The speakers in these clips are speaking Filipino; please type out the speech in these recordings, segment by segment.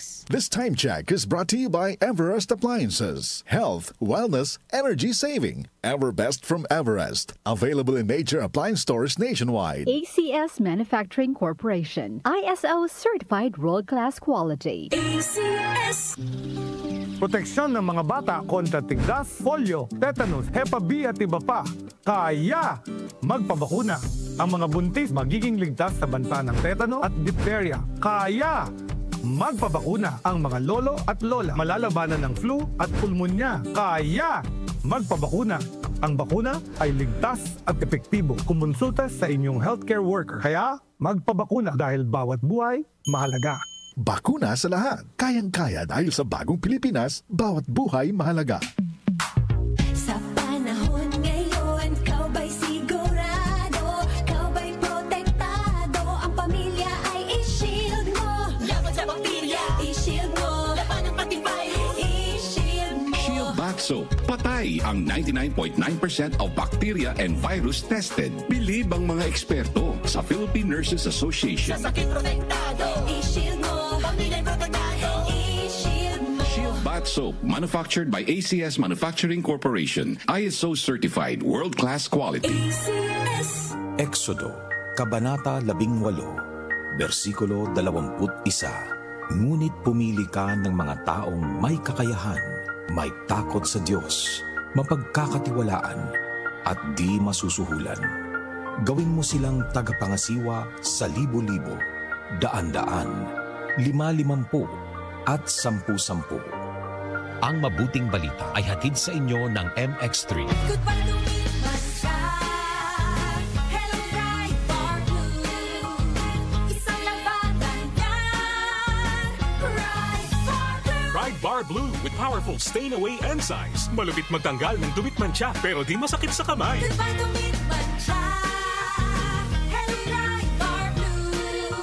products. This time check is brought to you by Everest Appliances. Health, wellness, energy saving. Everbest from Everest. Available in major appliance stores nationwide. ACS Manufacturing Corporation. ISO certified world-class quality. ACS. Proteksyon ng mga bata kontra tigdas, polio, tetanus, Hepa B at iba pa. Kaya magpabakuna. Ang mga buntis magiging ligtas sa banta ng tetano at diphtheria. Kaya magpabakuna. Ang mga lolo at lola malalabanan ng flu at pulmonya. Kaya magpabakuna. Ang bakuna ay ligtas at epektibo. Kumonsulta sa inyong healthcare worker. Kaya magpabakuna dahil bawat buhay mahalaga. Bakuna sa lahat. Kayang-kaya dahil sa bagong Pilipinas, bawat buhay mahalaga. Sa panahon ngayon, kau ba'y sigurado? Kau ba'y protektado? Ang pamilya ay i-shield mo. Laban sa bakterya, i-shield mo. Laban ng pati virus, i-shield mo. Shield Bath Soap. Patay ang 99.9% of bacteria and virus tested. Bilib ang mga eksperto sa Philippine Nurses Association. Sa sakit protektado, i-shield mo. Pamilya'y protektado, i-shield mo. Shield Bath Soap, manufactured by ACS Manufacturing Corporation. ISO certified, world-class quality. ACS. Exodo, Kabanata 18, versikulo 21. Ngunit pumili ka ng mga taong may kakayahan, may takot sa Diyos, mapagkakatiwalaan, at di masusuhulan. Gawin mo silang tagapangasiwa sa libo-libo, daan-daan, 5-50 at 10-10. Ang mabuting balita ay hatid sa inyo ng MX3. Goodbye to me, Manchak. Hello, Bright Bar Blue. Isang labanan yan. Bright Bar Blue. Bright Bar Blue with powerful stain-away enzymes. Malupit magtanggal ng dumit mancha pero di masakit sa kamay. Goodbye to me, Manchak. Hello, Bright Bar Blue.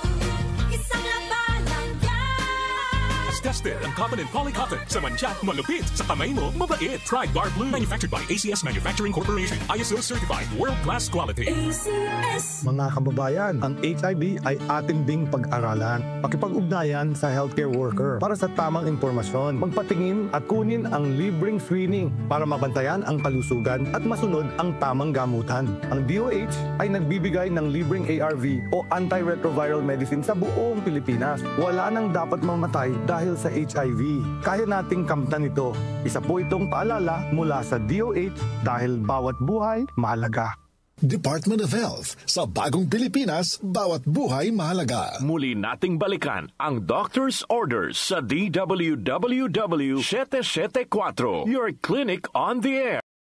Isang labanan yan. As tested ang cotton and polycotton. Sa mancha, malupit. Sa kamay mo, mabait. Bright Bar Blue. Manufactured by ACS Manufacturing Corporation. ISO certified. World-class quality. ACS. Mga kababayan, ang HIV ay atin ding pag-aralan. Pakipag-ugnayan sa healthcare worker para sa tamang impormasyon. Magpatingin at kunin ang libreng screening para mabantayan ang kalusugan at masunod ang tamang gamutan. Ang DOH ay nagbibigay ng libreng ARV o antiretroviral medicine sa buong Pilipinas. Wala nang dapat mamatay dahil sa HIV. Kaya nating kamtan ito. Isa po itong paalala mula sa DOH dahil bawat buhay mahalaga. Department of Health. Sa bagong Pilipinas, bawat buhay mahalaga. Muli nating balikan ang doctor's orders sa DWWW 774. Your clinic on the air.